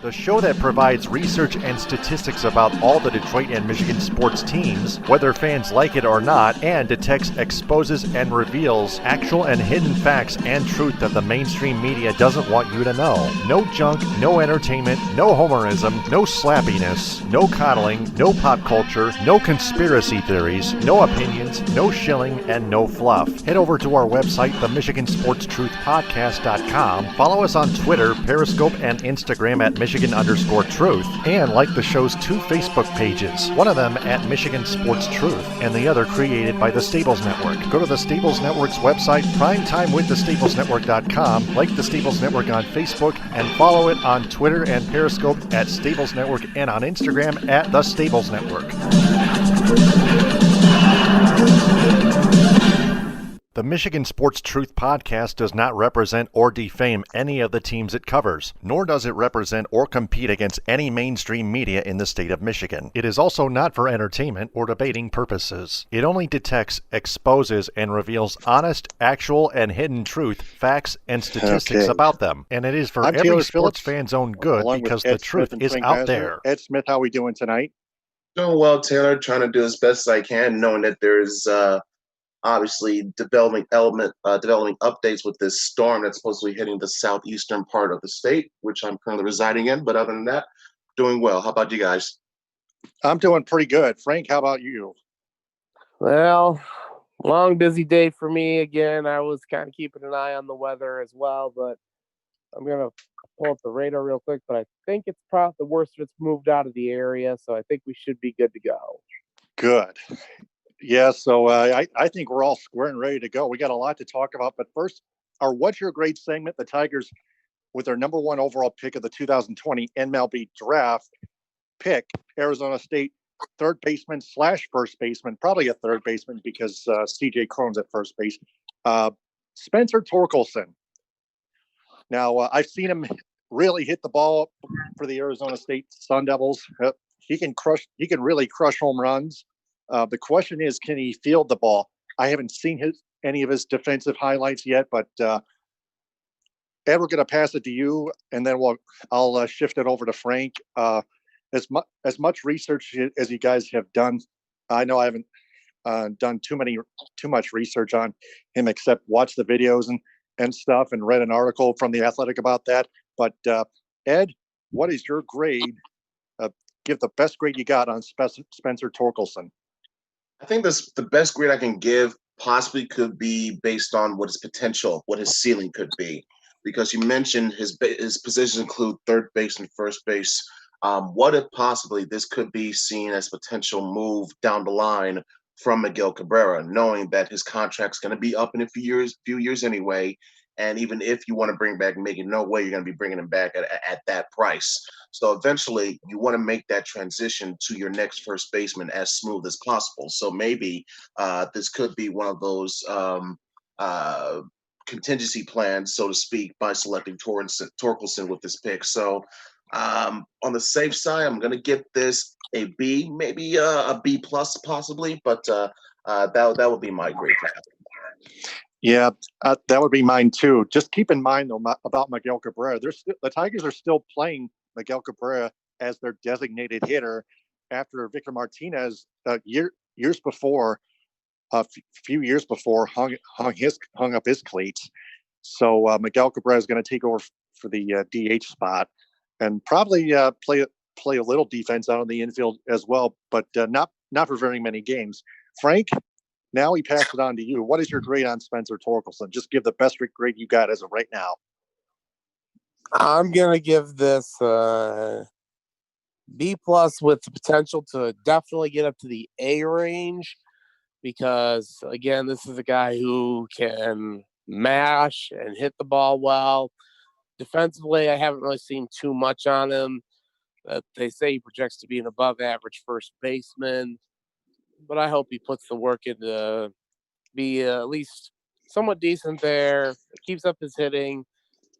The show that provides research and statistics about all the Detroit and Michigan sports teams, whether fans like it or not, and detects, exposes, and reveals actual and hidden facts and truth that the mainstream media doesn't want you to know. No junk, no entertainment, no homerism, no slappiness, no coddling, no pop culture, no conspiracy theories, no opinions, no shilling, and no fluff. Head over to our website, themichigansportstruthpodcast.com. Follow us on Twitter, Periscope, and Instagram at Michigan_Truth, and like the show's 2 Facebook pages, one of them at Michigan Sports Truth, and the other created by the Stables Network. Go to the Stables Network's website, primetimewiththestablesnetwork.com, like the Stables Network on Facebook, and follow it on Twitter and Periscope at Stables Network, and on Instagram at The Stables Network. The Michigan Sports Truth podcast does not represent or defame any of the teams it covers, nor does it represent or compete against any mainstream media in the state of Michigan. It is also not for entertainment or debating purposes. It only detects, exposes, and reveals honest, actual, and hidden truth, facts, and statistics about them. And it is for every sports fan's own good because the truth is out there. Ed Smith, how are we doing tonight? Doing well, Taylor. Trying to do as best as I can, knowing that there's obviously developing updates with this storm that's supposedly hitting the southeastern part of the state, which I'm currently residing in. But other than that, doing well. How about you guys? I'm doing pretty good. Frank, how about you? Well, long, busy day for me again. I was kind of keeping an eye on the weather as well, but I'm going to pull up the radar real quick. But I think it's probably the worst of it's moved out of the area, so I think we should be good to go. Good. Yeah, so I think we're all square and ready to go. We got a lot to talk about, but first, our What's Your Grade segment, the Tigers, with their number 1 overall pick of the 2020 MLB draft pick, Arizona State third baseman / first baseman, probably a third baseman because CJ Cron's at first base, Spencer Torkelson. Now, I've seen him really hit the ball for the Arizona State Sun Devils. He can really crush home runs. The question is, can he field the ball? I haven't seen any of his defensive highlights yet, but Ed, we're going to pass it to you, and then I'll shift it over to Frank. As much research as you guys have done, I know I haven't done too much research on him except watch the videos and stuff and read an article from The Athletic about that. But Ed, what is your grade? Give the best grade you got on Spencer Torkelson. I think the best grade I can give possibly could be based on what his potential, what his ceiling could be. Because you mentioned his positions include third base and first base. What if possibly this could be seen as potential move down the line from Miguel Cabrera, knowing that his contract's going to be up in a few years anyway. And even if you want to bring back Miggy, no way you're going to be bringing him back at that price. So eventually you want to make that transition to your next first baseman as smooth as possible. So maybe this could be one of those contingency plans, so to speak, by selecting Torkelson with this pick. So on the safe side, I'm going to give this a B, maybe a B plus possibly, but that would be my grade for that. Yeah, that would be mine too. Just keep in mind though about Miguel Cabrera. The Tigers are still playing Miguel Cabrera as their designated hitter after Victor Martinez few years before hung up his cleats. So Miguel Cabrera is going to take over for the DH spot and probably play a little defense out on the infield as well, but not for very many games. Frank, now we pass it on to you. What is your grade on Spencer Torkelson? Just give the best grade you got as of right now. I'm going to give this B plus with the potential to definitely get up to the A range because, again, this is a guy who can mash and hit the ball well. Defensively, I haven't really seen too much on him. They say he projects to be an above-average first baseman, but I hope he puts the work in to be at least somewhat decent there, keeps up his hitting,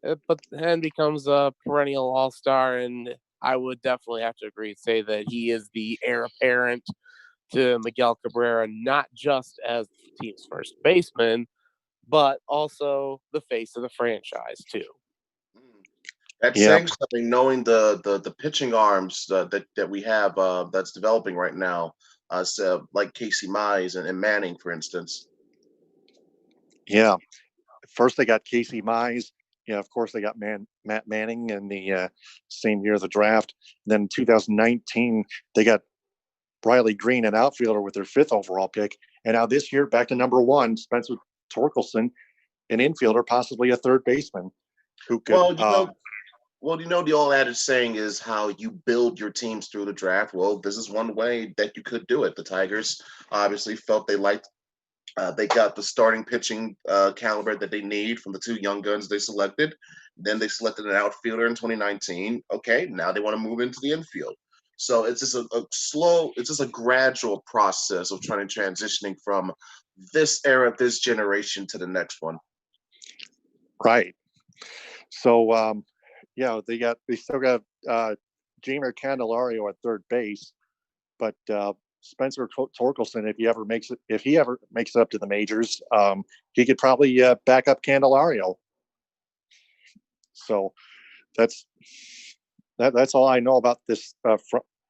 and becomes a perennial all-star. And I would definitely have to agree and say that he is the heir apparent to Miguel Cabrera, not just as the team's first baseman, but also the face of the franchise, too. That's Yeah, saying something, knowing the pitching arms that we have that's developing right now, so like Casey Mize and Manning, for instance. yeah. First they got Casey Mize. Yeah, of course they got Matt Manning in the same year of the draft. Then in 2019 they got Riley Green, an outfielder, with their 5th overall pick, and now this year back to number 1, Spencer Torkelson, an infielder, possibly a third baseman who could. Well, the old adage saying is how you build your teams through the draft. Well, this is one way that you could do it. The Tigers obviously felt they got the starting pitching caliber that they need from the 2 young guns they selected. Then they selected an outfielder in 2019. Okay, now they want to move into the infield. So it's just it's just a gradual process of trying to transitioning from this era, this generation to the next one. Right. So yeah, they still got Jamer Candelario at third base, but Spencer Torkelson, if he ever makes it up to the majors, he could probably back up Candelario. So that's all I know about this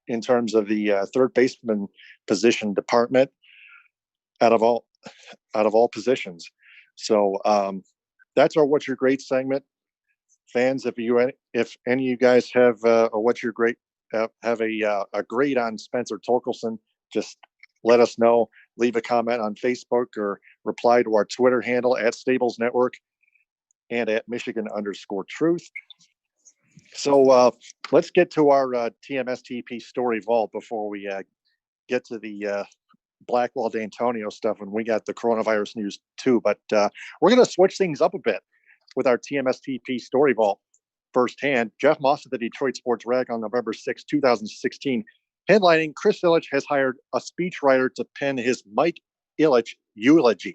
in terms of the third baseman position department out of all positions. So that's our What's Your Great segment. Fans, if any of you guys have a What's Your Great, have a grade on Spencer Torkelson, just let us know. Leave a comment on Facebook or reply to our Twitter handle at Stables Network and at Michigan_Truth. So let's get to our TMSTP story vault before we get to the Blackwell Dantonio stuff, and we got the coronavirus news too. But we're going to switch things up a bit with our TMSTP story vault. Firsthand, Jeff Moss of the Detroit Sports Rag on November 6, 2016, headlining Chris Ilitch has hired a speechwriter to pen his Mike Ilitch eulogy.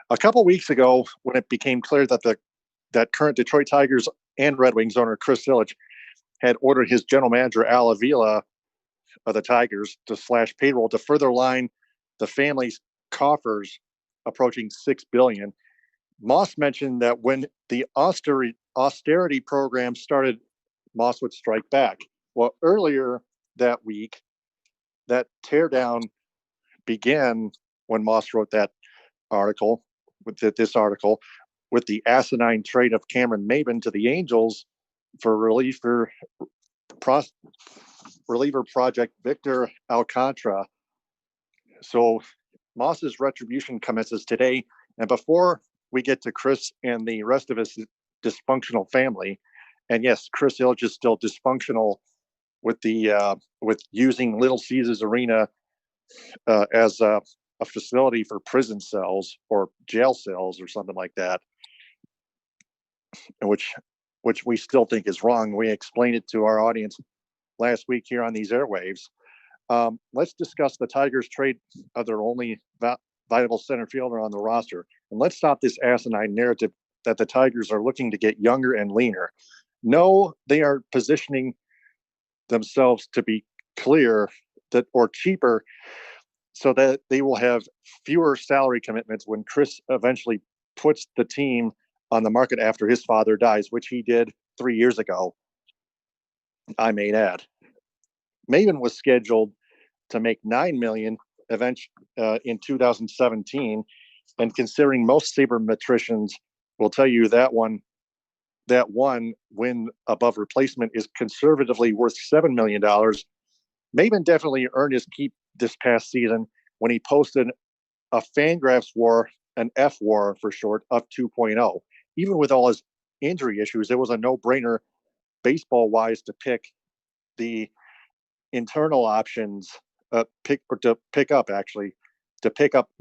A couple weeks ago, when it became clear that current Detroit Tigers and Red Wings owner Chris Ilitch had ordered his general manager Al Avila of the Tigers to slash payroll to further line the family's coffers approaching $6 billion, Moss mentioned that when the austerity program started, Moss would strike back. Well, earlier that week, that teardown began when Moss wrote that article, with the asinine trade of Cameron Maben to the Angels for reliever project Victor Alcantara. So Moss's retribution commences today. And before we get to Chris and the rest of his dysfunctional family, and yes, Chris Ilitch is still dysfunctional with using Little Caesars Arena as a facility for prison cells or jail cells or something like that, which we still think is wrong. We explained it to our audience last week here on these airwaves. Let's discuss the Tigers' trade of their only viable center fielder on the roster. And let's stop this asinine narrative that the Tigers are looking to get younger and leaner. No, they are positioning themselves to be clear or cheaper so that they will have fewer salary commitments when Chris eventually puts the team on the market after his father dies, which he did 3 years ago, I may add. Maven was scheduled to make $9 million in 2017, and considering most sabermetricians will tell you that one win above replacement is conservatively worth $7 million. Maven definitely earned his keep this past season when he posted a Fangraphs WAR, an F WAR for short, of 2.0. Even with all his injury issues, it was a no-brainer baseball-wise to pick the internal options, pick up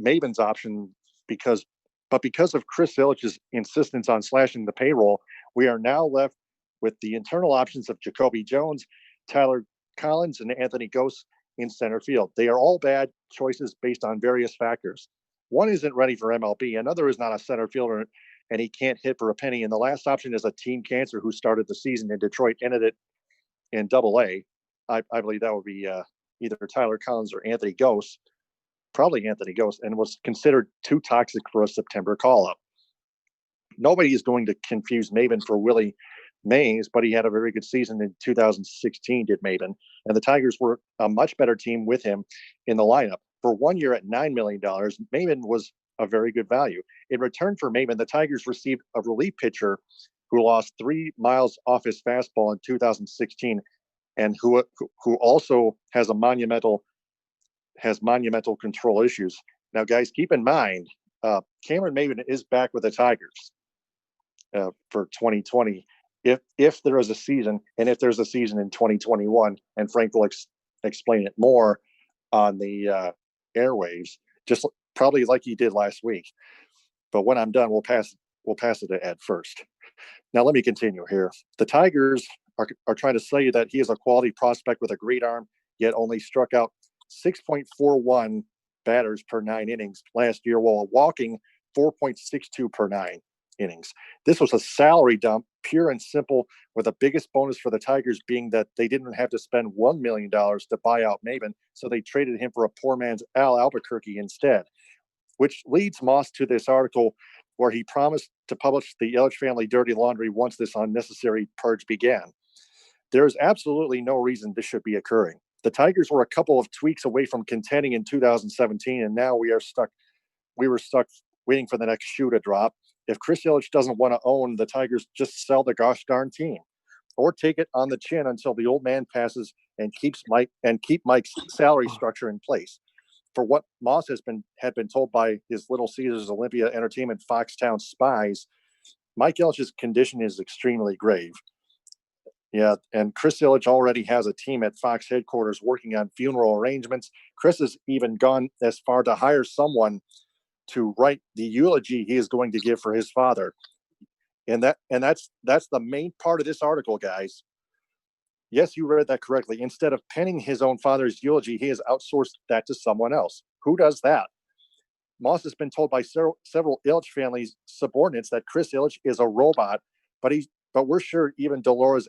Maven's option because of Chris Ilitch's insistence on slashing the payroll, we are now left with the internal options of Jacoby Jones, Tyler Collins, and Anthony Gose in center field. They are all bad choices based on various factors. One isn't ready for MLB, another is not a center fielder, and he can't hit for a penny. And the last option is a team cancer who started the season in Detroit, ended it in Double-A. I believe that would be either Tyler Collins or Anthony Gose, probably Anthony Gose, and was considered too toxic for a September call-up. Nobody is going to confuse Maven for Willie Mays, but he had a very good season in 2016, did Maben. And the Tigers were a much better team with him in the lineup. For 1 year at $9 million, Maben was a very good value. In return for Maben, the Tigers received a relief pitcher who lost 3 miles off his fastball in 2016 and who also has monumental control issues. Now, guys, keep in mind, Cameron Maben is back with the Tigers for 2020. If there is a season, and if there's a season in 2021, and Frank will explain it more on the airwaves, just probably like he did last week. But when I'm done, we'll pass it to Ed first. Now, let me continue here. The Tigers are trying to say that he is a quality prospect with a great arm, yet only struck out 6.41 batters per 9 innings last year, while walking 4.62 per 9 innings. This was a salary dump, pure and simple, with the biggest bonus for the Tigers being that they didn't have to spend $1 million to buy out Maben, so they traded him for a poor man's Al Albuquerque instead, which leads Moss to this article where he promised to publish the Ilitch family dirty laundry once this unnecessary purge began. There is absolutely no reason this should be occurring. The Tigers were a couple of tweaks away from contending in 2017, and now we were stuck waiting for the next shoe to drop. If Chris Ilitch doesn't want to own the Tigers, just sell the gosh darn team, or take it on the chin until the old man passes and keep Mike's salary structure in place. For what Moss had been told by his Little Caesars Olympia Entertainment Foxtown spies, Mike Ilitch's condition is extremely grave. Yeah, and Chris Ilitch already has a team at Fox headquarters working on funeral arrangements. Chris has even gone as far to hire someone to write the eulogy he is going to give for his father. And that's the main part of this article, guys. Yes, you read that correctly. Instead of penning his own father's eulogy, he has outsourced that to someone else. Who does that? Moss has been told by several Ilitch family's subordinates that Chris Ilitch is a robot, but we're sure even Dolores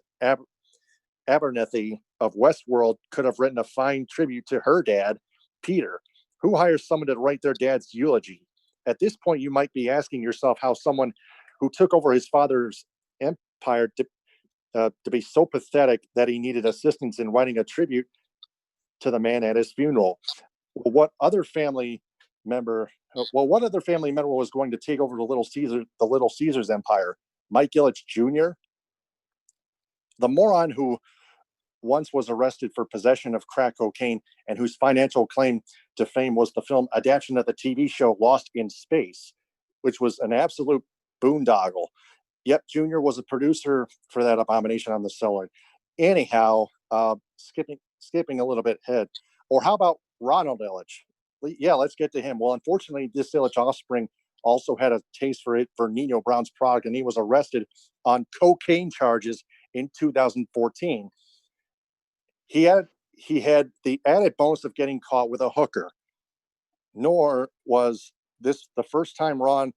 Abernethy of Westworld could have written a fine tribute to her dad, Peter. Who hires someone to write their dad's eulogy? At this point, you might be asking yourself how someone who took over his father's empire to be so pathetic that he needed assistance in writing a tribute to the man at his funeral. What other family member was going to take over the Little Caesars empire? Mike Ilitch Jr., the moron who once was arrested for possession of crack cocaine and whose financial claim to fame was the film adaptation of the TV show Lost in Space, which was an absolute boondoggle. Yep, Jr. was a producer for that abomination on the cellar. Anyhow, skipping a little bit ahead. Or how about Ronald Ilitch? Yeah, let's get to him. Well, unfortunately, this Ilitch offspring also had a taste for Nino Brown's product, and he was arrested on cocaine charges in 2014. He had the added bonus of getting caught with a hooker. Nor was this the first time Ron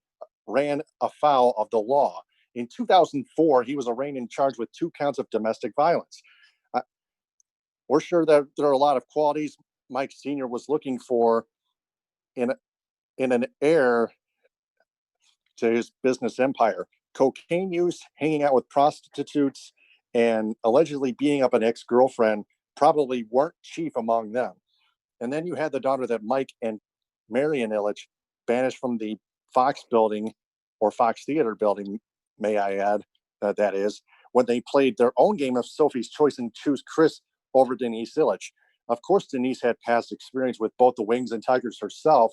ran afoul of the law. In 2004, he was arraigned and charged with 2 counts of domestic violence. We're sure that there are a lot of qualities Mike Sr. was looking for in an heir to his business empire. Cocaine use, hanging out with prostitutes, and allegedly beating up an ex-girlfriend probably weren't chief among them. And then you had the daughter that Mike and Marion Ilitch banished from the Fox building, or Fox Theater building, may I add, that is, when they played their own game of Sophie's Choice and choose Chris over Denise Ilitch. Of course, Denise had past experience with both the Wings and Tigers herself.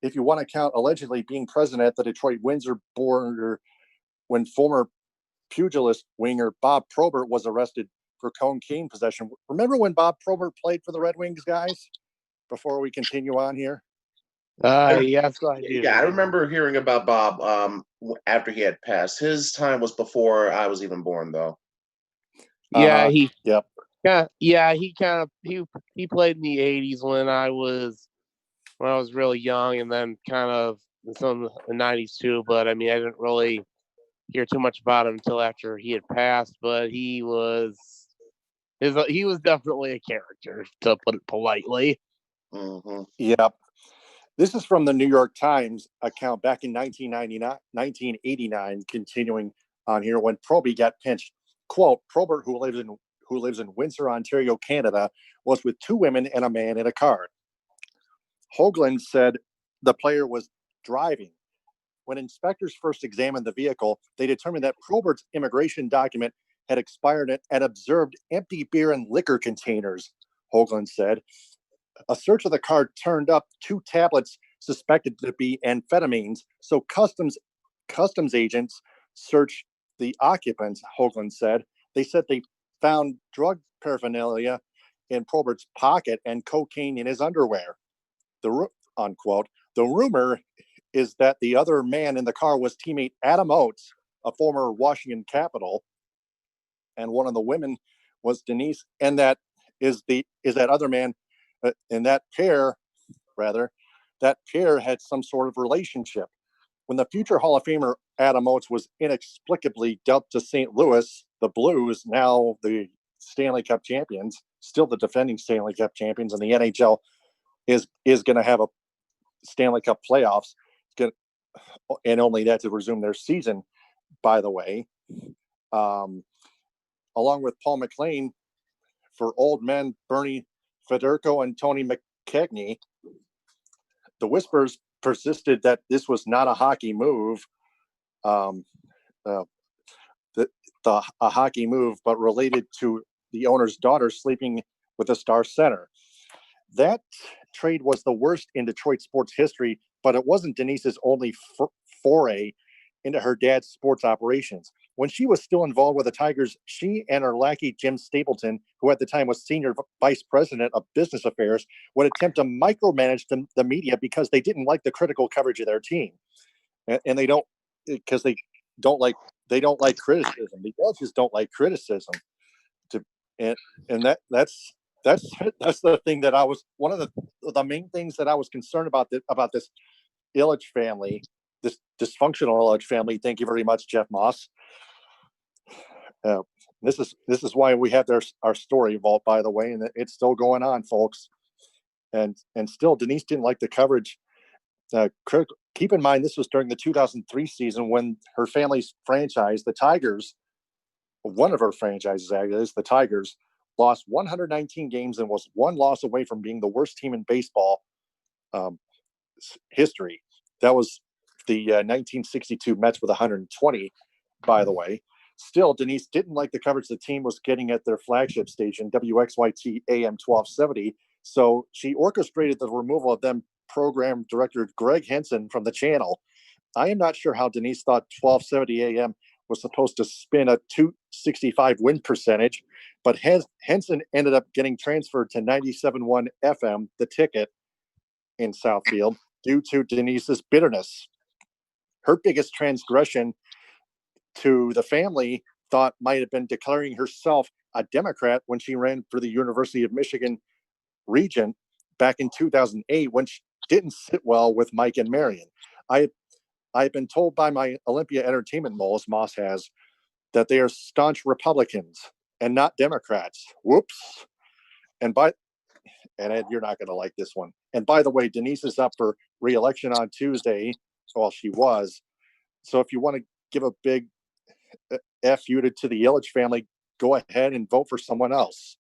If you want to count allegedly being present at the Detroit Windsor border when former pugilist winger Bob Probert was arrested for cocaine possession. Remember when Bob Probert played for the Red Wings, guys? Before we continue on here. Yes, I do. Yeah, I remember hearing about Bob after he had passed. His time was before I was even born, though. Yeah, he Yep. he played in the 80s when I was really young, and then kind of in some of the 90s too. But I mean, I didn't really hear too much about him until after he had passed. But he was definitely a character, to put it politely. Mm-hmm. Yep. This is from the New York Times account back in 1989, 1989, continuing on here when Proby got pinched quote, Probert, who lives in Windsor, Ontario, Canada, was with two women and a man in a car. Hoagland said the player was driving. When inspectors first examined the vehicle, they determined that Probert's immigration document had expired and observed empty beer and liquor containers, Hoagland said. A search of the car turned up 2 tablets suspected to be amphetamines, so customs agents searched the occupants, Hoagland said. They said they found drug paraphernalia in Probert's pocket and cocaine in his underwear. Unquote. The rumor is that the other man in the car was teammate Adam Oates, a former Washington Capital, and one of the women was Denise, and that that other man, and that pair had some sort of relationship. When the future Hall of Famer Adam Oates was inexplicably dealt to St. Louis, the Blues, now the Stanley Cup champions, still the defending Stanley Cup champions, and the NHL is going to have a Stanley Cup playoffs, and only that to resume their season, by the way. Along with Paul McLean, for old men, Bernie Federko and Tony McKegney, the whispers persisted that this was not a hockey move, a hockey move, but related to the owner's daughter sleeping with a star center. That trade was the worst in Detroit sports history, but it wasn't Denise's only foray into her dad's sports operations. When she was still involved with the Tigers, she and her lackey, Jim Stapleton, who at the time was senior vice president of business affairs, would attempt to micromanage the media because they didn't like the critical coverage of their team. And they don't like criticism. The Ilitches don't like criticism. That's the thing that I was, one of the main things that I was concerned about this Ilitch family, this dysfunctional Ilitch family. Thank you very much, Jeff Moss. This is why we have our story vault, by the way, and it's still going on, folks. And still, Denise didn't like the coverage. Keep in mind, this was during the 2003 season when her family's franchise, the Tigers, one of her franchises, the Tigers, lost 119 games and was one loss away from being the worst team in baseball history. That was the 1962 Mets with 120, by the way. Still, Denise didn't like the coverage the team was getting at their flagship station, WXYT AM 1270. So she orchestrated the removal of them program director Greg Henson from the channel. I am not sure how Denise thought 1270 AM was supposed to spin a 265 win percentage, but Henson ended up getting transferred to 97.1 FM, the ticket in Southfield, due to Denise's bitterness. Her biggest transgression to the family thought might have been declaring herself a Democrat when she ran for the University of Michigan region back in 2008, when she didn't sit well with Mike and Marion. I've been told by my Olympia Entertainment moles, Moss has, that they are staunch Republicans and not Democrats. Whoops. And Ed, you're not going to like this one. And by the way, Denise is up for re-election on Tuesday. Well, she was. So if you want to give a big FU to the Ilitch family, go ahead and vote for someone else.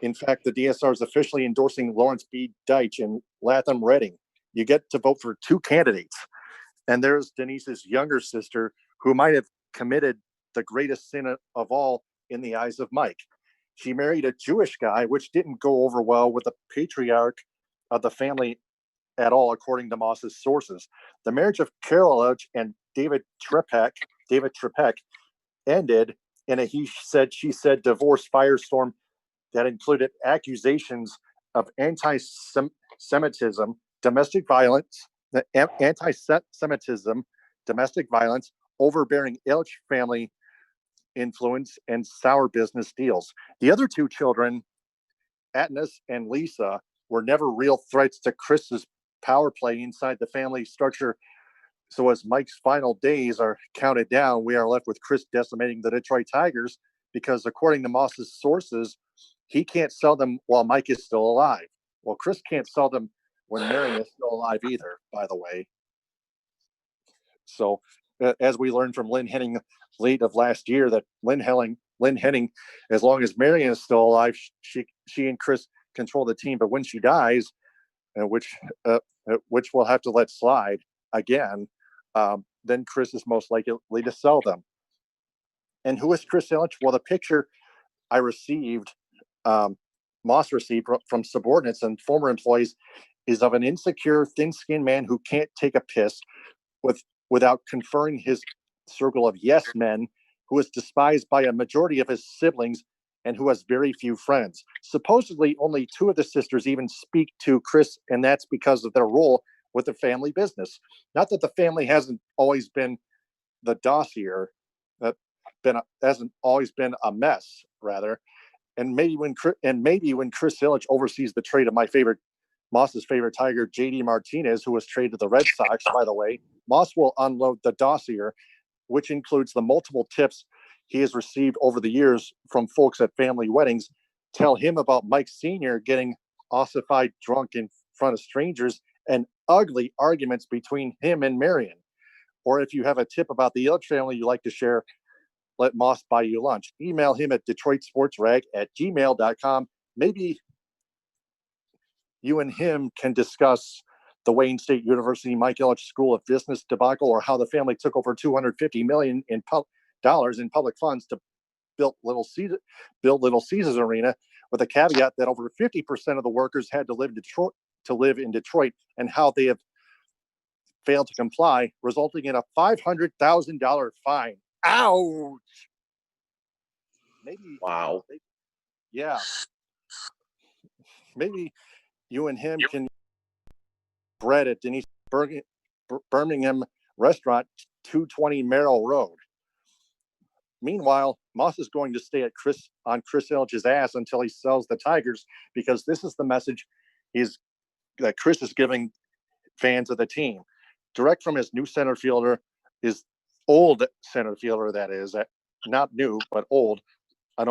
In fact, the DSR is officially endorsing Lawrence B. Deitch and Latham Redding. You get to vote for 2 candidates. And there's Denise's younger sister, who might have committed the greatest sin of all in the eyes of Mike. She married a Jewish guy, which didn't go over well with the patriarch of the family at all, according to Moss's sources. The marriage of Carol Ilitch and David Trepek ended in a he said, she said divorce firestorm that included accusations of anti-Semitism, domestic violence, overbearing Ilitch family influence, and sour business deals. The other 2 children, Atnas and Lisa, were never real threats to Chris's power play inside the family structure. So as Mike's final days are counted down, we are left with Chris decimating the Detroit Tigers because, according to Moss's sources, he can't sell them while Mike is still alive. Well, Chris can't sell them when Marion is still alive either, by the way. So as we learned from Lynn Henning late of last year, that Lynn Lynn Henning, as long as Marion is still alive, she and Chris control the team. But when she dies, which we'll have to let slide again, then Chris is most likely to sell them. And who is Chris Ilitch? Well, the picture I received, Moss received from subordinates and former employees, is of an insecure, thin-skinned man who can't take a piss without conferring his circle of yes men, who is despised by a majority of his siblings and who has very few friends. Supposedly, only 2 of the sisters even speak to Chris, and that's because of their role with the family business. Not that the family hasn't always been the dossier, hasn't always been a mess, rather. And maybe when Chris Ilitch oversees the trade of Moss's favorite Tiger, JD Martinez, who was traded to the Red Sox, by the way, Moss will unload the dossier, which includes the multiple tips he has received over the years from folks at family weddings. Tell him about Mike Sr. getting ossified drunk in front of strangers and ugly arguments between him and Marion. Or if you have a tip about the Ilitch family you'd like to share, let Moss buy you lunch. Email him at DetroitSportsRag@gmail.com. Maybe you and him can discuss the Wayne State University Mike Ilitch School of Business debacle, or how the family took over $250 million in public funds to build Little Caesars Arena, with a caveat that over 50% of the workers had to live in Detroit, and how they have failed to comply, resulting in a $500,000 fine. Ouch! Maybe. Wow. Yeah. Maybe you and him can bread at Denise Birmingham restaurant, 220 Merrill Road. Meanwhile, Moss is going to stay on Chris Ilitch's ass until he sells the Tigers, because this is the message that Chris is giving fans of the team. Direct from his new center fielder, his old center fielder, that is, not new, but old. An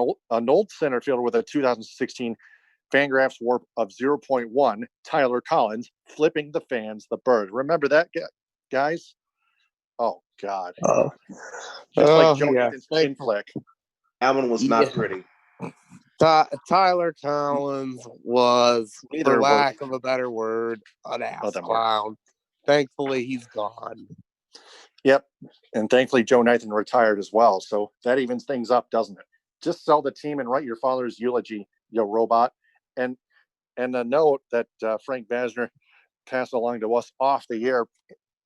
old center fielder with a 2016 Fangraphs WARP of 0.1, Tyler Collins, flipping the fans the bird. Remember that, guys? Oh, God. Just like Joe Nathan's chin flick. That one was not pretty. Tyler Collins was, for lack of a better word, an ass clown. Thankfully, he's gone. Yep. And thankfully, Joe Nathan retired as well. So that evens things up, doesn't it? Just sell the team and write your father's eulogy, you robot. And a note that Frank Vasner passed along to us off the air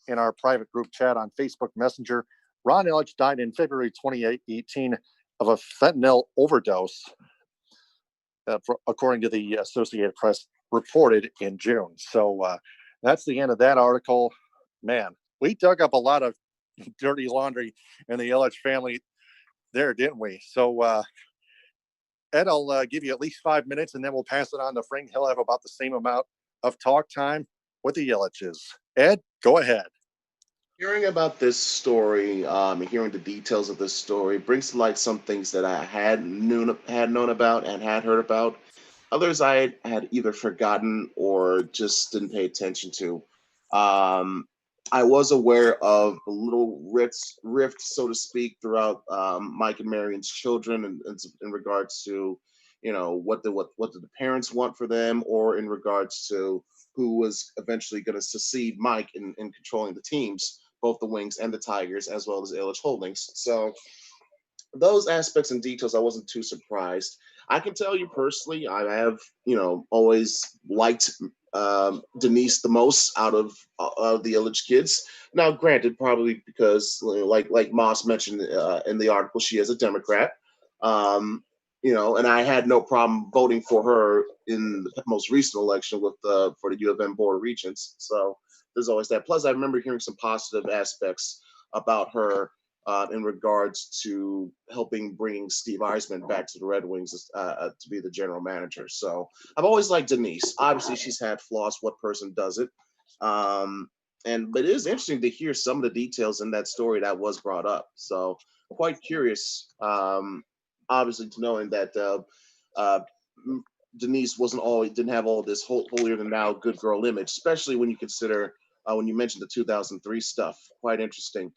in our private group chat on Facebook Messenger. Ron Ilitch died in February 2018 of a fentanyl overdose, according to the Associated Press, reported in June. So that's the end of that article. Man, we dug up a lot of dirty laundry in the Ilitch family there, didn't we? So Ed, I'll give you at least 5 minutes, and then we'll pass it on to Frank. He'll have about the same amount of talk time with the Ilitches. Ed, go ahead. Hearing about this story, hearing the details of this story brings to light some things that I had known about and had heard about. Others I had either forgotten or just didn't pay attention to. I was aware of the little rift, so to speak, throughout Mike and Marion's children, in regards to, what did the parents want for them, or in regards to who was eventually going to succeed Mike in controlling the teams, both the Wings and the Tigers, as well as Ilitch Holdings. So those aspects and details, I wasn't too surprised. I can tell you personally, I have, always liked Denise the most out of the Ilitch kids. Now, granted, probably because, like Moss mentioned in the article, she is a Democrat. And I had no problem voting for her in the most recent election for the U of M Board of Regents. So there's always that. Plus, I remember hearing some positive aspects about her in regards to helping bring Steve Eisman back to the Red Wings to be the general manager. So I've always liked Denise. Obviously, she's had flaws. What person does it? But it is interesting to hear some of the details in that story that was brought up. So quite curious, obviously, to knowing that Denise didn't have all this holier than thou good girl image, especially when you consider when you mentioned the 2003 stuff. Quite interesting.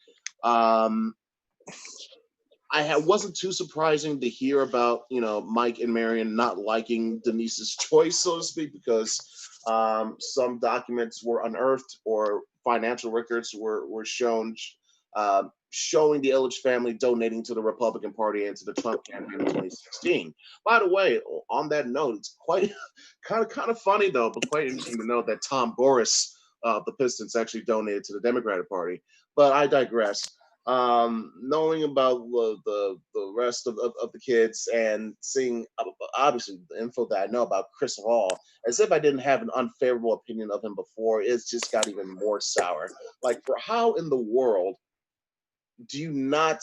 wasn't too surprising to hear about, Mike and Marion not liking Denise's choice, so to speak, because some documents were unearthed or financial records were shown showing the Ilitch family donating to the Republican Party and to the Trump campaign in 2016. By the way, on that note, it's quite kind of funny though, but quite interesting to know that Tom Boris of the Pistons actually donated to the Democratic Party. But I digress. Knowing about the rest of the kids and seeing obviously the info that I know about Chris Hall, as if I didn't have an unfavorable opinion of him before, it's just got even more sour. Like, for how in the world do you not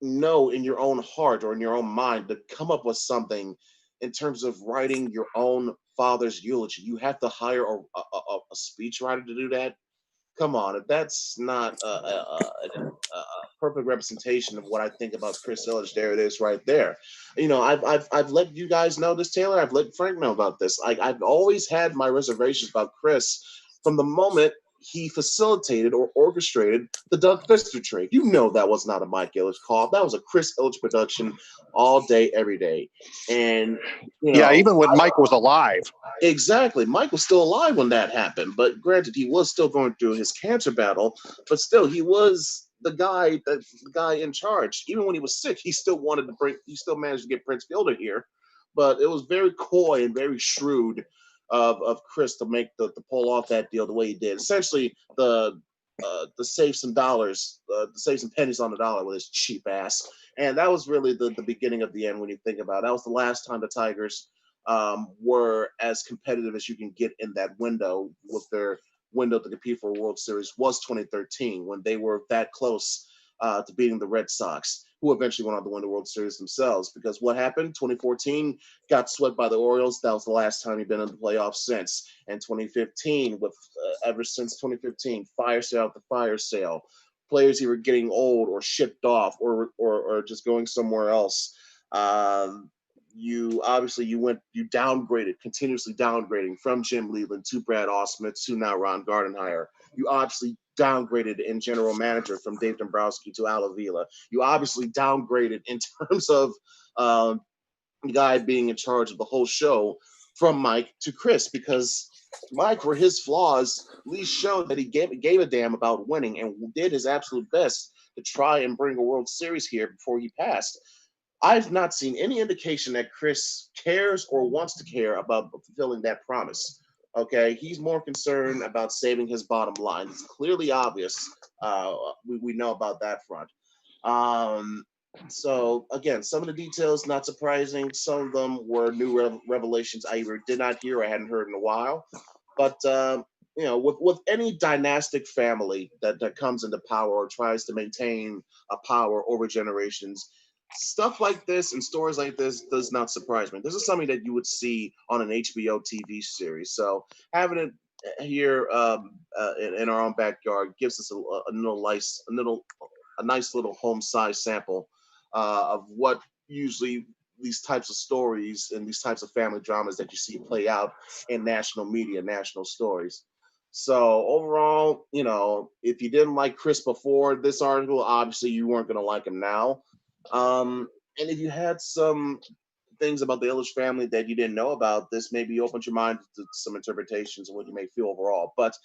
know in your own heart or in your own mind to come up with something in terms of writing your own father's eulogy? You have to hire a speechwriter to do that. Come on, if that's not a perfect representation of what I think about Chris Ilitch, there it is right there. I've let you guys know this, Taylor. I've let Frank know about this. I've always had my reservations about Chris from the moment he facilitated or orchestrated the Doug Fister trade. You know that was not a Mike Ilitch call. That was a Chris Ilitch production all day, every day. And yeah, even when Mike was alive. Exactly. Mike was still alive when that happened, but granted, he was still going through his cancer battle. But still, he was the guy in charge. Even when he was sick, he still managed to get Prince Fielder here. But it was very coy and very shrewd of Chris to pull off that deal the way he did. Essentially, to save some dollars, to save some pennies on the dollar with his cheap ass. And that was really the beginning of the end when you think about it. That was the last time the Tigers were as competitive as you can get in that window. With their window to compete for a World Series was 2013, when they were that close to beating the Red Sox, who eventually went on to win the World Series themselves. Because what happened? 2014 got swept by the Orioles. That was the last time he'd been in the playoffs since. And 2015, ever since 2015, fire sale after fire sale, players either getting old or shipped off or just going somewhere else. You downgraded, continuously downgrading from Jim Leland to Brad Ausmus to now Ron Gardenhire. You obviously downgraded in general manager from Dave Dombrowski to Al Avila. You obviously downgraded in terms of the guy being in charge of the whole show from Mike to Chris, because Mike, for his flaws, at least showed that he gave a damn about winning and did his absolute best to try and bring a World Series here before he passed. I've not seen any indication that Chris cares or wants to care about fulfilling that promise. Okay, he's more concerned about saving his bottom line. It's clearly obvious. We know about that front. So again, some of the details not surprising. Some of them were new revelations I either did not hear or I hadn't heard in a while. But with any dynastic family that comes into power or tries to maintain a power over generations, stuff like this and stories like this does not surprise me. This is something that you would see on an HBO TV series. So having it here in our own backyard gives us a nice little home size sample of what usually these types of stories and these types of family dramas that you see play out in national media, national stories. So overall, if you didn't like Chris before this article, obviously you weren't going to like him now. And if you had some things about the Ilitch family that you didn't know about, this maybe opened your mind to some interpretations of what you may feel overall. But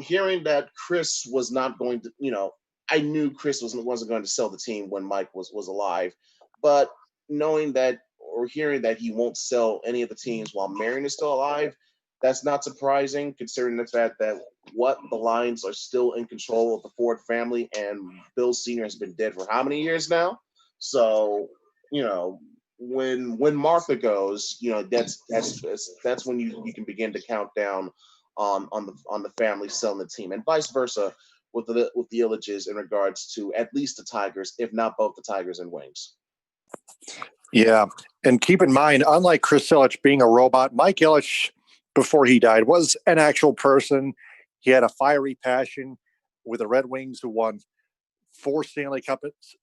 hearing that Chris was not going to, I knew Chris wasn't going to sell the team when Mike was alive, but knowing that or hearing that he won't sell any of the teams while Marion is still alive, that's not surprising considering the fact that the Lions are still in control of the Ford family, and Bill Sr. has been dead for how many years now? So, when Martha goes, that's when you can begin to count down on the family selling the team, and vice versa with the Ilitches in regards to at least the Tigers, if not both the Tigers and Wings. Yeah, and keep in mind, unlike Chris Ilitch being a robot, Mike Ilitch, before he died, was an actual person. He had a fiery passion with the Red Wings, who won four Stanley Cups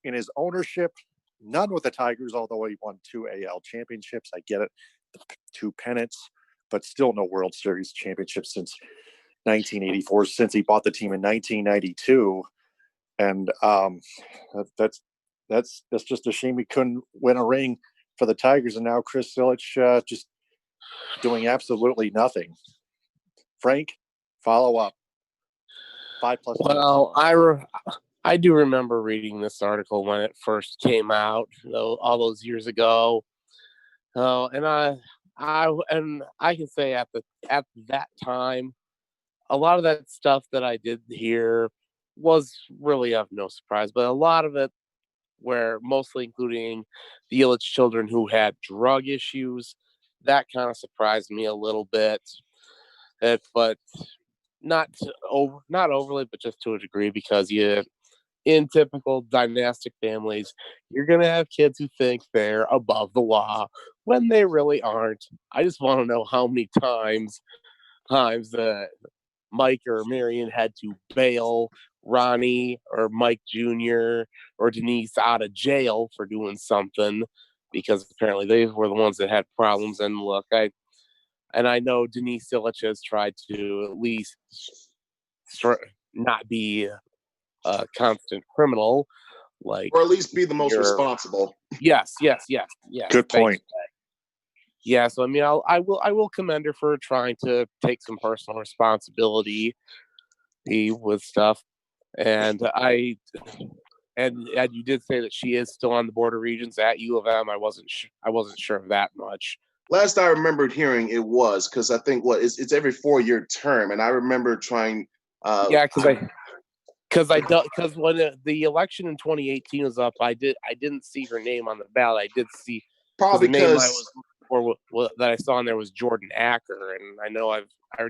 in his ownership. None with the Tigers, although he won 2 AL championships. I get it, 2 pennants, but still no World Series championships since 1984, since he bought the team in 1992. And that's just a shame we couldn't win a ring for the Tigers. And now Chris Ilitch just doing absolutely nothing. Frank, follow up. 5+ minutes. Well, I do remember reading this article when it first came out, all those years ago. And I can say at that time, a lot of that stuff that I did hear was really of no surprise, but a lot of it where mostly including the Ilitch children who had drug issues, that kind of surprised me a little bit. But not overly, but just to a degree, because in typical dynastic families, you're gonna have kids who think they're above the law when they really aren't. I just want to know how many times Mike or Marion had to bail Ronnie or Mike Jr. or Denise out of jail for doing something, because apparently they were the ones that had problems. And look, I know Denise Ilitch has tried to at least not be a constant criminal, like, or at least be the most responsible. Yes. Good point. Yeah, so I mean, I will commend her for trying to take some personal responsibility with stuff, and you did say that she is still on the Board of Regents at U of M. I wasn't sure of that much. Last I remembered hearing it was, because I think it's every 4-year term, and I remember trying. Because when the election in 2018 was up, I didn't see her name on the ballot. I did see probably the name that I saw on there was Jordan Acker, and I know I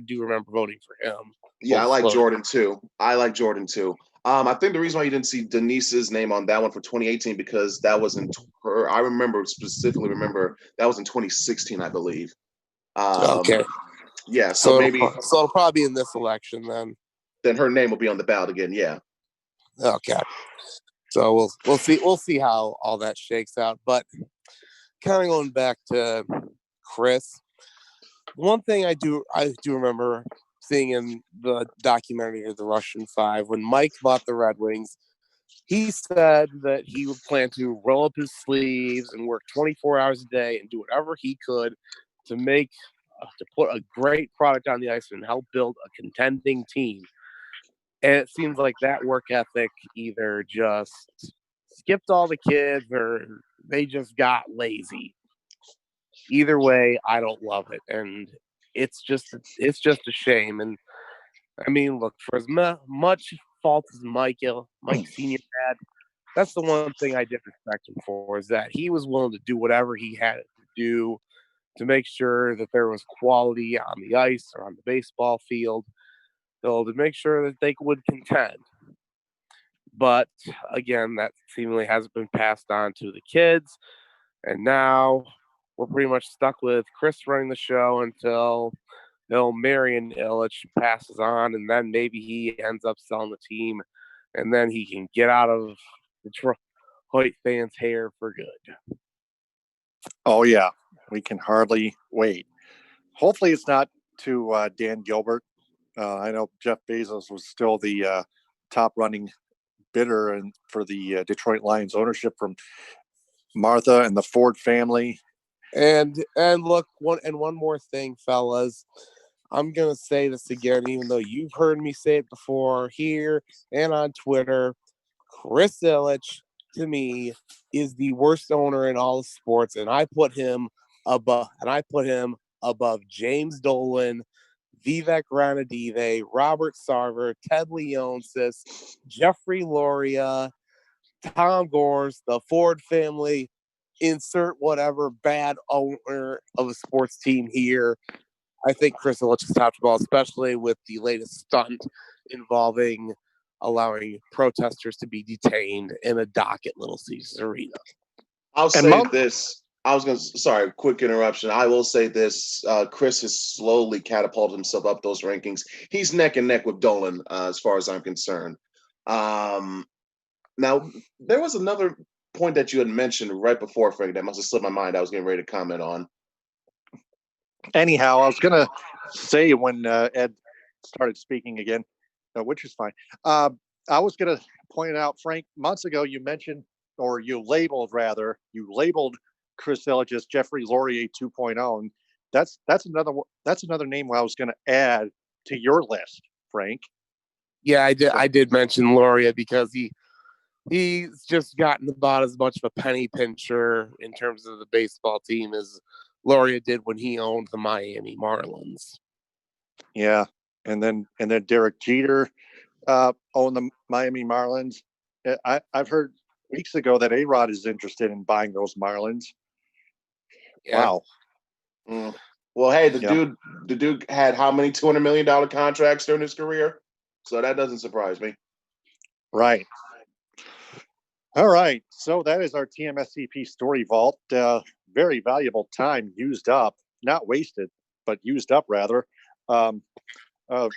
do remember voting for him. Yeah, I like Jordan too. I think the reason why you didn't see Denise's name on that one for 2018 because that was I specifically remember that was in 2016, I believe. Okay. Yeah, so it'll probably be in this election then. Then her name will be on the ballot again. Yeah. Okay. So we'll see how all that shakes out. But kind of going back to Chris, one thing I do remember seeing in the documentary of the Russian Five, when Mike bought the Red Wings, he said that he would plan to roll up his sleeves and work 24 hours a day and do whatever he could to put a great product on the ice and help build a contending team. And it seems like that work ethic either just skipped all the kids or they just got lazy. Either way, I don't love it, and it's just a shame. And I mean, look, for as much fault as Mike Senior had, that's the one thing I did respect him for, is that he was willing to do whatever he had to do to make sure that there was quality on the ice or on the baseball field, to make sure that they would contend. But again, that seemingly hasn't been passed on to the kids, and now we're pretty much stuck with Chris running the show until Marion Ilitch passes on, and then maybe he ends up selling the team, and then he can get out of Detroit fans' hair for good. Oh yeah, we can hardly wait. Hopefully, it's not to Dan Gilbert. I know Jeff Bezos was still the top running bidder for the Detroit Lions ownership from Martha and the Ford family. And look, one more thing, fellas. I'm going to say this again, even though you've heard me say it before here and on Twitter. Chris Ilitch, to me, is the worst owner in all of sports, and I put him above James Dolan, Vivek Ranadive, Robert Sarver, Ted Leonsis, Jeffrey Loria, Tom Gores, the Ford family. Insert whatever bad owner of a sports team here. I think Chris Ilitch is top to ball, especially with the latest stunt involving allowing protesters to be detained in a dock at Little Caesars Arena. I'll say this. Sorry, quick interruption. I will say this. Chris has slowly catapulted himself up those rankings. He's neck and neck with Dolan, as far as I'm concerned. Now, there was another point that you had mentioned right before, Frank, that must have slipped my mind. I was getting ready to comment on. Anyhow, I was going to say when Ed started speaking again, which is fine. I I was going to point out, Frank, months ago you mentioned, or you labeled Chris Ilitch as Jeffrey Laurier 2.0. And that's another name I was going to add to your list, Frank. Yeah, I did mention Loria because he's just gotten about as much of a penny pincher in terms of the baseball team as Loria did when he owned the Miami Marlins. Yeah, and then Derek Jeter owned the Miami Marlins. I've heard weeks ago that A-Rod is interested in buying those Marlins. Yeah. Wow. Mm. Well, hey, the dude had how many $200 million contracts during his career? So that doesn't surprise me. Right. All right. So that is our TMSTP story vault. Very valuable time used up, not wasted, but used up rather. A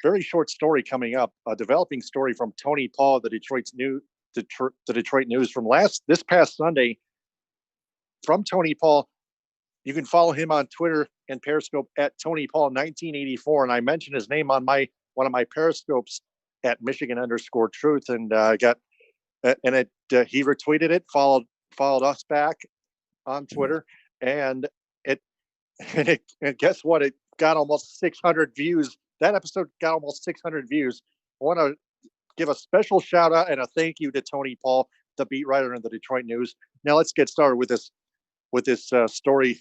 very short story coming up. A developing story from Tony Paul, the Detroit News from this past Sunday. From Tony Paul, you can follow him on Twitter and Periscope at Tony Paul 1984, and I mentioned his name on one of my Periscopes at Michigan_Truth, and he retweeted it, followed us back on Twitter, and guess what? It got almost 600 views. That episode got almost 600 views. I want to give a special shout out and a thank you to Tony Paul, the beat writer in the Detroit News. Now let's get started with this story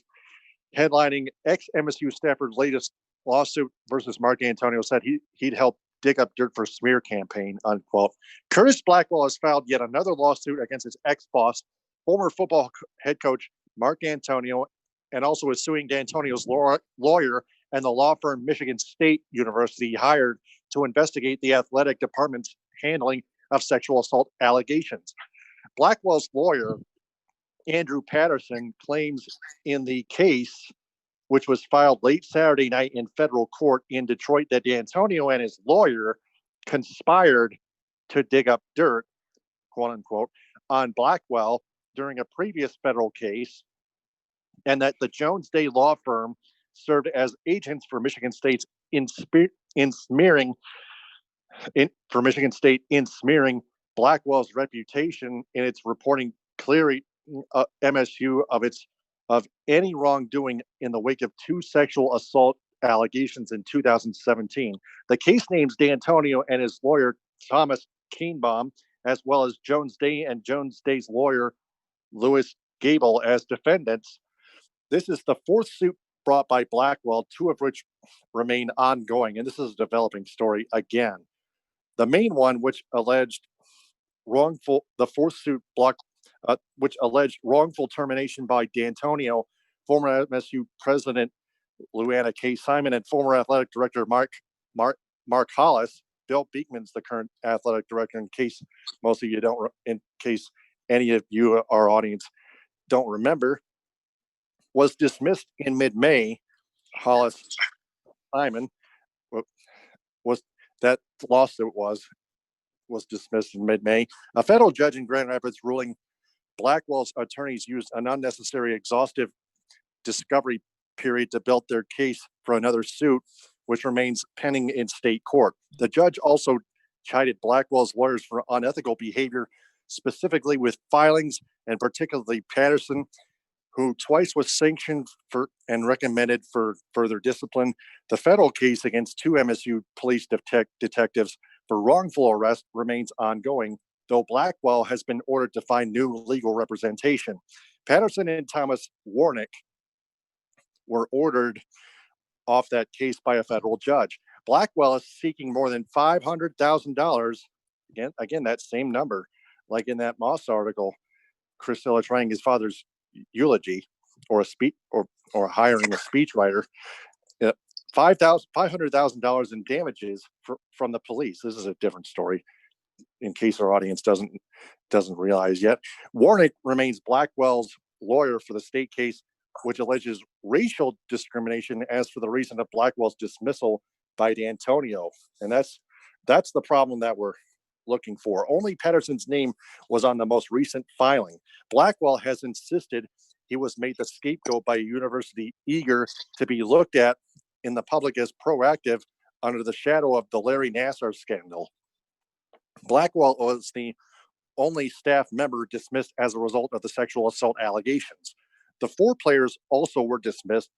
headlining ex-MSU staffer's latest lawsuit versus Mark Dantonio. Said he'd help dig up dirt for smear campaign, unquote. Curtis Blackwell has filed yet another lawsuit against his ex-boss, former football head coach Mark Dantonio, and also is suing Dantonio's lawyer and the law firm Michigan State University hired to investigate the athletic department's handling of sexual assault allegations. Blackwell's lawyer, Andrew Patterson, claims in the case, which was filed late Saturday night in federal court in Detroit, that Dantonio and his lawyer conspired to dig up dirt, quote unquote, on Blackwell during a previous federal case, and that the Jones Day law firm served as agents for Michigan State in smearing Blackwell's reputation in its reporting clearly MSU of any wrongdoing in the wake of two sexual assault allegations in 2017. The case names Dantonio and his lawyer Thomas Keenbaum, as well as Jones Day and Jones Day's lawyer Louis Gable, as defendants. This is the fourth suit brought by Blackwell, two of which remain ongoing, and this is a developing story again. The main one, which alleged wrongful termination by Dantonio, former MSU president Luana K. Simon, and former athletic director Mark Hollis. Bill Beekman's the current athletic director. In case most of you don't, in case any of you, our audience, don't remember, was dismissed in mid-May. Hollis Simon was that lawsuit was dismissed in mid-May. A federal judge in Grand Rapids ruling Blackwell's attorneys used an unnecessary exhaustive discovery period to build their case for another suit, which remains pending in state court. The judge also chided Blackwell's lawyers for unethical behavior, specifically with filings, and particularly Patterson, who twice was sanctioned for and recommended for further discipline. The federal case against two MSU police detectives for wrongful arrest remains ongoing, though Blackwell has been ordered to find new legal representation. Patterson and Thomas Warnick were ordered off that case by a federal judge. Blackwell is seeking more than $500,000. Again, that same number, like in that Moss article, Chris Ilitch writing his father's eulogy, or hiring a speechwriter. $500,000 in damages from the police. This is a different story, in case our audience doesn't realize yet. Warnick remains Blackwell's lawyer for the state case, which alleges racial discrimination as for the reason of Blackwell's dismissal by Dantonio. And that's the problem that we're looking for. Only Patterson's name was on the most recent filing. Blackwell has insisted he was made the scapegoat by a university eager to be looked at in the public as proactive under the shadow of the Larry Nassar scandal. Blackwell was the only staff member dismissed as a result of the sexual assault allegations. The 4 players also were dismissed,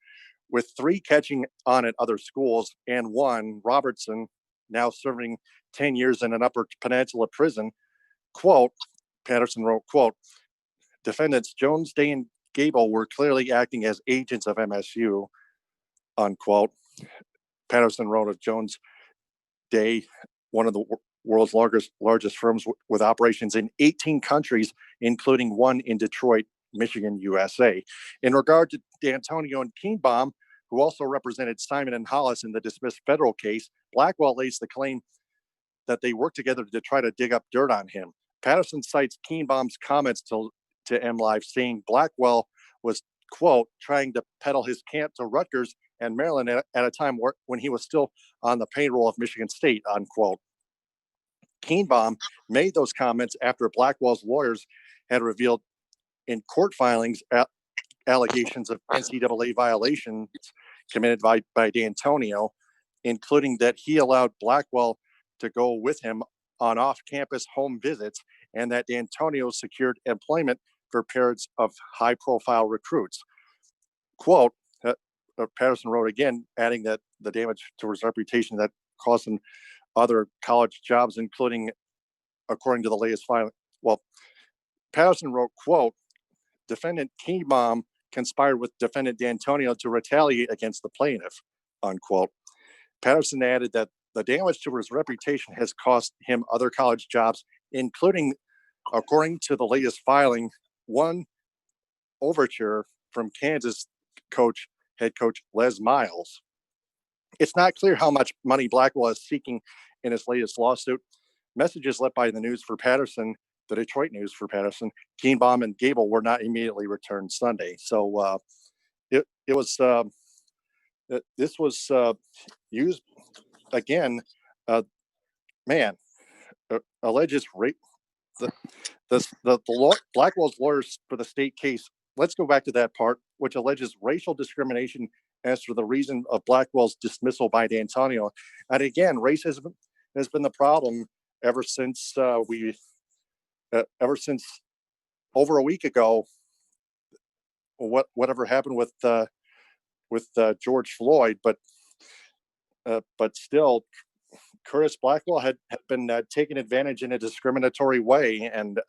with 3 catching on at other schools and 1, Robertson, now serving 10 years in an Upper Peninsula prison. Quote, Patterson wrote, quote, defendants Jones, Day, and Gable were clearly acting as agents of MSU, unquote. Patterson wrote of Jones, Day, one of the world's largest firms with operations in 18 countries, including one in Detroit, Michigan, USA. In regard to Dantonio and Keenbaum, who also represented Simon and Hollis in the dismissed federal case, Blackwell lays the claim that they worked together to try to dig up dirt on him. Patterson cites Keenbaum's comments to MLive, saying Blackwell was, quote, trying to peddle his camp to Rutgers and Maryland at a time when he was still on the payroll of Michigan State, unquote. Keenbaum made those comments after Blackwell's lawyers had revealed in court filings allegations of NCAA violations committed by Dantonio, including that he allowed Blackwell to go with him on off-campus home visits and that Dantonio secured employment for pairs of high-profile recruits. Quote, Patterson wrote again, adding that the damage to his reputation that caused him other college jobs, including, according to the latest filing. Well, Patterson wrote, quote, defendant Keenbaum conspired with defendant Dantonio to retaliate against the plaintiff, unquote. Patterson added that the damage to his reputation has cost him other college jobs, including, according to the latest filing, one overture from Kansas head coach Les Miles. It's not clear how much money Blackwell is seeking in his latest lawsuit. Messages left by the News for Patterson, the Detroit News for Patterson, Keenbaum and Gable were not immediately returned Sunday. So this was used again. Alleges rape. Blackwell's lawyers for the state case. Let's go back to that part, which alleges racial discrimination as to the reason of Blackwell's dismissal by Dantonio. And again, racism has been the problem ever since over a week ago. Whatever happened with George Floyd, but still, Curtis Blackwell had been taken advantage in a discriminatory way, and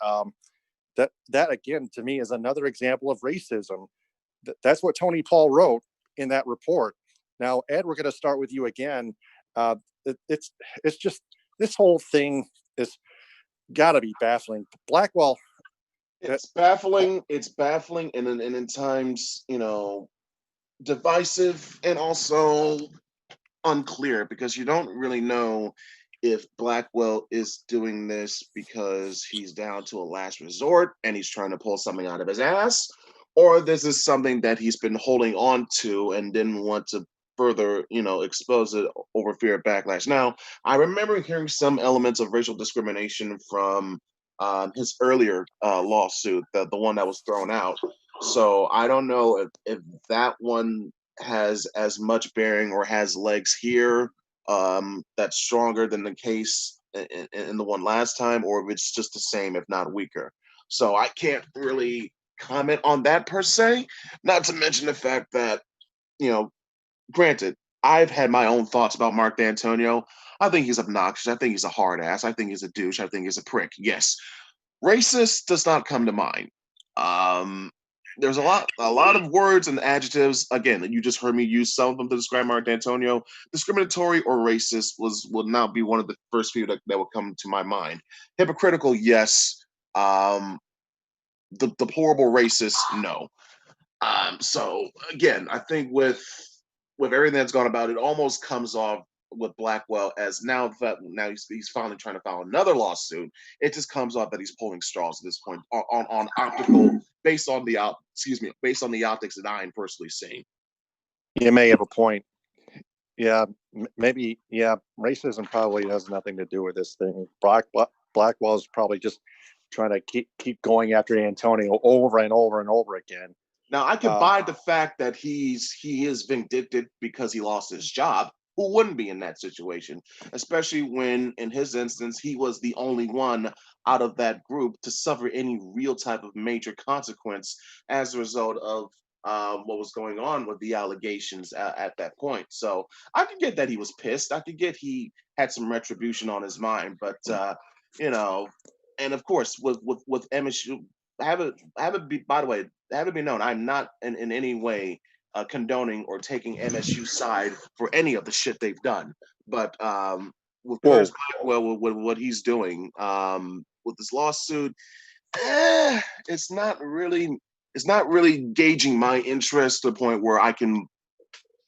that again to me is another example of racism. That's what Tony Paul wrote in that report. Now, Ed, we're going to start with you again. It's just this whole thing is got to be baffling. Blackwell. It's baffling. It's baffling, and in times, divisive and also unclear, because you don't really know if Blackwell is doing this because he's down to a last resort and he's trying to pull something out of his ass, or this is something that he's been holding on to and didn't want to further, expose it over fear of backlash. Now, I remember hearing some elements of racial discrimination from his earlier lawsuit, the one that was thrown out. So I don't know if that one has as much bearing or has legs here that's stronger than the case in the one last time, or if it's just the same, if not weaker. So I can't really comment on that per se, not to mention the fact that, granted, I've had my own thoughts about Mark Dantonio. I think he's obnoxious. I think he's a hard ass. I think he's a douche. I think he's a prick. Yes. Racist does not come to mind. There's a lot of words and adjectives, again, that you just heard me use some of them to describe Mark Dantonio. Discriminatory or racist would now be one of the first few that would come to my mind. Hypocritical, yes. The deplorable racist, no. So again, I think with everything that's gone about, it almost comes off with Blackwell as now he's finally trying to file another lawsuit. It just comes off that he's pulling straws at this point on optical, based on the optics that I am personally seeing. You may have a point. Yeah, maybe. Yeah, racism probably has nothing to do with this thing. Blackwell's probably just trying to keep going after Antonio over and over and over again. Now, I could buy the fact that he is vindictive because he lost his job. Who wouldn't be in that situation? Especially when, in his instance, he was the only one out of that group to suffer any real type of major consequence as a result of what was going on with the allegations at that point. So I could get that he was pissed. I could get he had some retribution on his mind, but you know, and of course with MSU, have it be, by the way, have it be known, I'm not in any way condoning or taking MSU's side for any of the shit they've done. But with Curtis Blackwell, with what he's doing with this lawsuit, it's not really gauging my interest to the point where I can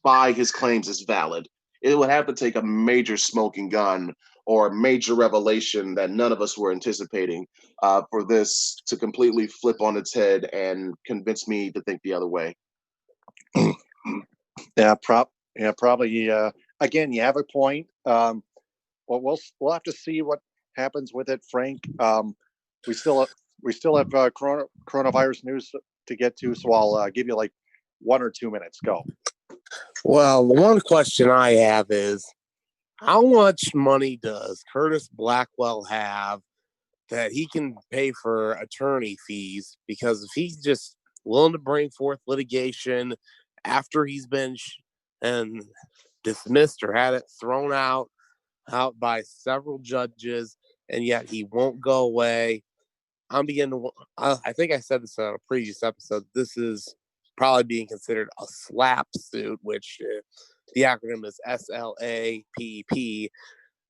buy his claims as valid. It would have to take a major smoking gun or a major revelation that none of us were anticipating for this to completely flip on its head and convince me to think the other way. Probably. Again, you have a point. Well, we'll have to see what happens with it, Frank. We still have coronavirus news to get to, so I'll give you like 1 or 2 minutes. Go. Well, the one question I have is, how much money does Curtis Blackwell have that he can pay for attorney fees? Because if he's just willing to bring forth litigation after he's been and dismissed or had it thrown out by several judges, and yet he won't go away, I'm beginning to. I think I said this on a previous episode. This is probably being considered a slap suit, which the acronym is SLAPP.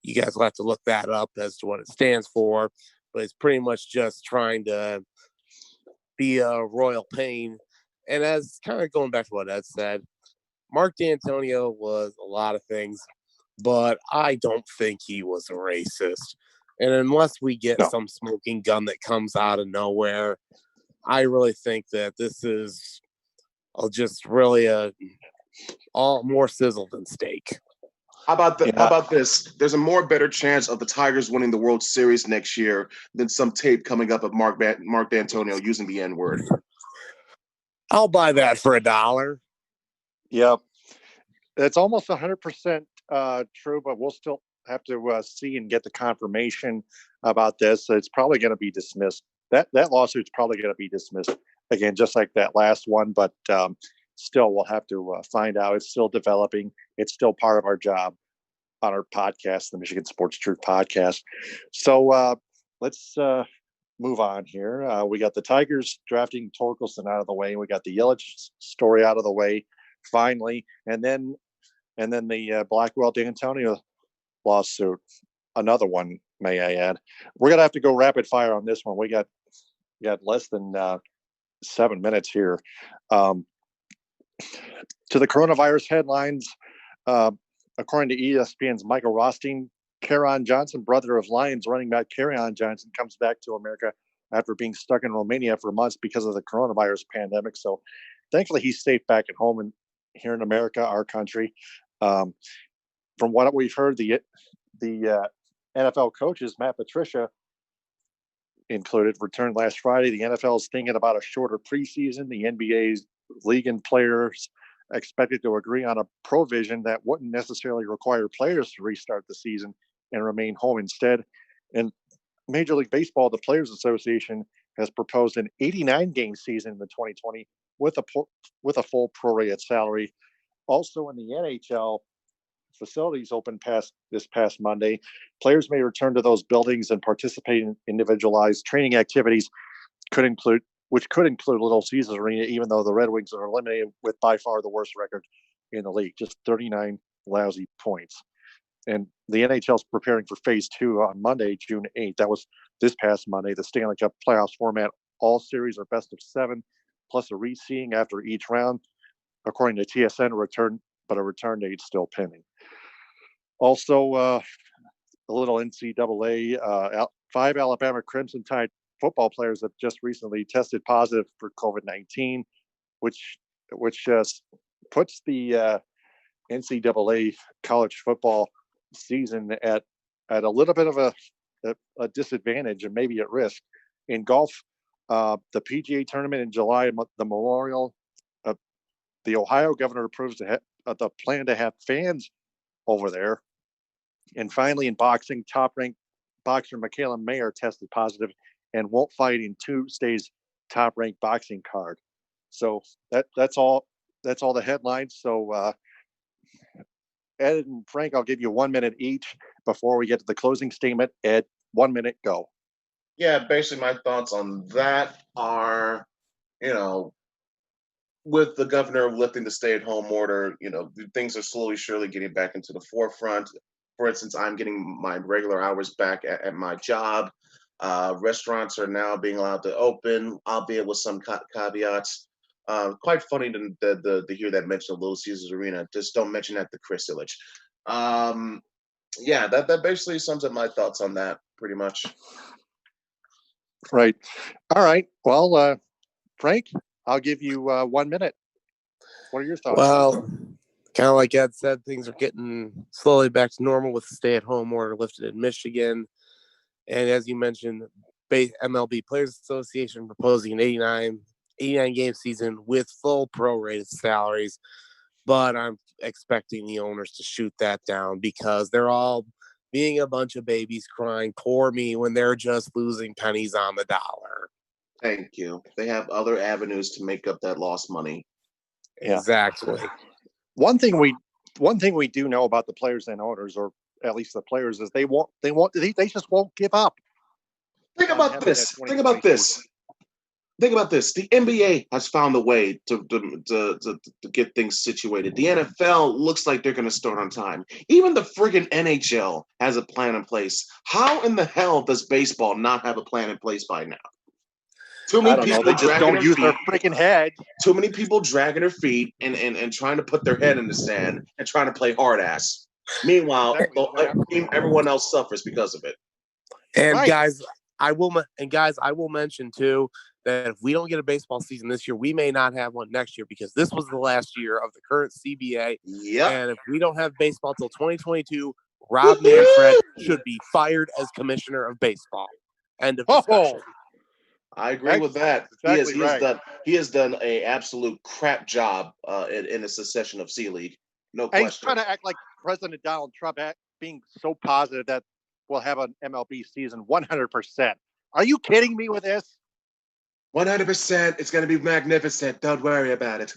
You guys will have to look that up as to what it stands for, but it's pretty much just trying to be a royal pain. And as kind of going back to what Ed said, Mark Dantonio was a lot of things, but I don't think he was a racist. And unless we get some smoking gun that comes out of nowhere, I really think that this is just really all more sizzle than steak. How about this? There's a more better chance of the Tigers winning the World Series next year than some tape coming up of Mark Dantonio using the N-word. I'll buy that for $1. Yep. It's almost 100% true, but we'll still have to see and get the confirmation about this. It's probably going to be dismissed. That lawsuit's probably going to be dismissed again, just like that last one. But still, we'll have to find out. It's still developing. It's still part of our job on our podcast, the Michigan Sports Truth Podcast. So let's move on here. We got the Tigers drafting Torkelson out of the way. We got the Ilitch story out of the way finally, and then the Blackwell Dantonio lawsuit, another one, may I add. We're gonna have to go rapid fire on this one. We got less than 7 minutes here. To the coronavirus headlines, according to ESPN's Michael Rothstein, Kerryon Johnson, brother of Lions running back Kerryon Johnson, comes back to America after being stuck in Romania for months because of the coronavirus pandemic. So thankfully he's safe back at home and here in America, our country. From what we've heard, the NFL coaches, Matt Patricia included, returned last Friday. The NFL is thinking about a shorter preseason. The NBA's league and players expected to agree on a provision that wouldn't necessarily require players to restart the season and remain home instead. And Major League Baseball, the Players Association, has proposed an 89-game season in the 2020 with a full prorated salary. Also in the NHL, facilities open this past Monday. Players may return to those buildings and participate in individualized training activities, which could include Little Caesars Arena, even though the Red Wings are eliminated with by far the worst record in the league, just 39 lousy points. And the NHL is preparing for phase 2 on Monday, June 8th. That was this past Monday. The Stanley Cup playoffs format, all series are best of 7, plus a reseeding after each round. According to TSN, a return date still pending. Also, a little NCAA, 5 Alabama Crimson Tide football players have just recently tested positive for COVID-19, which puts the NCAA college football season at a little bit of a disadvantage and maybe at risk. In golf, the PGA tournament in July, the Memorial, the Ohio governor approves the plan to have fans over there. And finally, in boxing, top-ranked boxer Michaela Mayer tested positive and won't fight in Tuesday's top-ranked boxing card. So that's all. That's all the headlines. So Ed and Frank, I'll give you 1 minute each before we get to the closing statement. Ed, 1 minute, go. Yeah, basically my thoughts on that are, with the governor lifting the stay-at-home order, things are slowly, surely getting back into the forefront. For instance, I'm getting my regular hours back at my job. Restaurants are now being allowed to open, albeit with some caveats. Quite funny to hear that mentioned of Little Caesars Arena. Just don't mention that to Chris Ilitch. Yeah, that basically sums up my thoughts on that, pretty much. Right. All right. Well, Frank, I'll give you 1 minute. What are your thoughts? Well, kind of like Ed said, things are getting slowly back to normal with the stay-at-home order lifted in Michigan. And as you mentioned, MLB Players Association proposing an 89 game season with full prorated salaries. But I'm expecting the owners to shoot that down because they're all being a bunch of babies crying, poor me, when they're just losing pennies on the dollar. Thank you. They have other avenues to make up that lost money. Yeah. Exactly. One thing we do know about the players and owners, or at least the players, is they just won't give up. Think about this. The NBA has found a way to get things situated. The NFL looks like they're going to start on time. Even the friggin' NHL has a plan in place. How in the hell does baseball not have a plan in place by now? Too many people they just don't use their freaking head. Too many people dragging their feet and trying to put their head in the sand and trying to play hard ass. Meanwhile, everyone else suffers because of it. And right. guys, I will mention too that if we don't get a baseball season this year, we may not have one next year because this was the last year of the current CBA. Yep. And if we don't have baseball till 2022, Rob Manfred should be fired as commissioner of baseball. End of discussion. I agree with that. Exactly He has done an absolute crap job in the secession of C-League. No question. He's trying to act like President Donald Trump, being so positive that we'll have an MLB season 100%. Are you kidding me with this? 100%. It's going to be magnificent. Don't worry about it.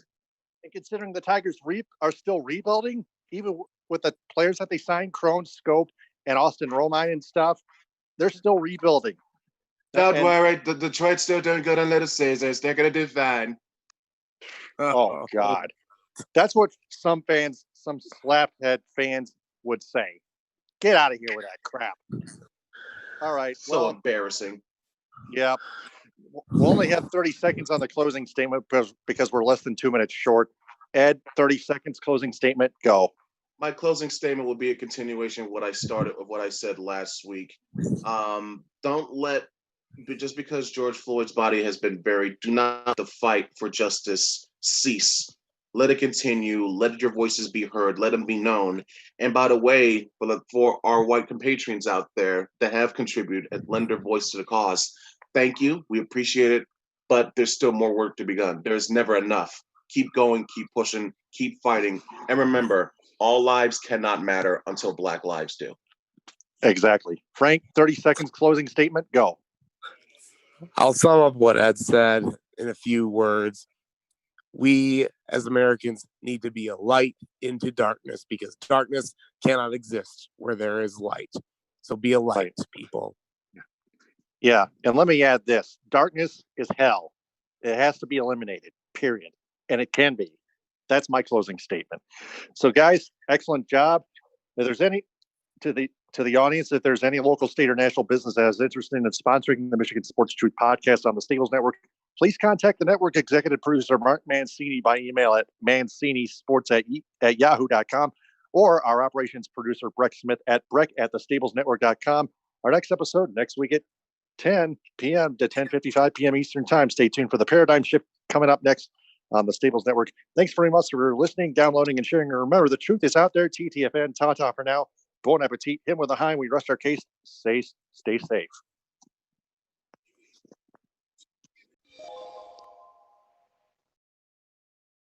And considering the Tigers are still rebuilding, even with the players that they signed, Crone, Scope, and Austin Romine and stuff, they're still rebuilding. Don't worry. The Detroit's still doing good on Little Caesars. They're going to do fine. Oh, God. That's what some slaphead fans would say. Get out of here with that crap. All right. So embarrassing. Yeah. We'll only have 30 seconds on the closing statement because we're less than 2 minutes short. Ed, 30 seconds closing statement. Go. My closing statement will be a continuation of what I said last week. Just because George Floyd's body has been buried, do not let the fight for justice cease. Let it continue. Let your voices be heard. Let them be known. And by the way, for our white compatriots out there that have contributed and lend their voice to the cause, thank you. We appreciate it. But there's still more work to be done. There's never enough. Keep going. Keep pushing. Keep fighting. And remember, all lives cannot matter until Black lives do. Exactly. Frank, 30 seconds closing statement. Go. I'll sum up what Ed said in a few words. We, as Americans, need to be a light into darkness because darkness cannot exist where there is light. So be a light, people. Yeah. And let me add this. Darkness is hell. It has to be eliminated, period. And it can be. That's my closing statement. So, guys, excellent job. If there's any to the audience, if there's any local, state, or national business that is interested in sponsoring the Michigan Sports Truth podcast on the Stables Network, please contact the network executive producer, Mark Mancini, by email at mancinisports@yahoo.com or our operations producer, Breck Smith, at breck@thestablesnetwork.com. Our next episode next week at 10 p.m. to 10:55 p.m. Eastern Time. Stay tuned for the paradigm shift coming up next on the Stables Network. Thanks very much for listening, downloading, and sharing. And remember, the truth is out there. TTFN, ta-ta for now. Bon appetit. Him with a high. We rest our case. Stay safe.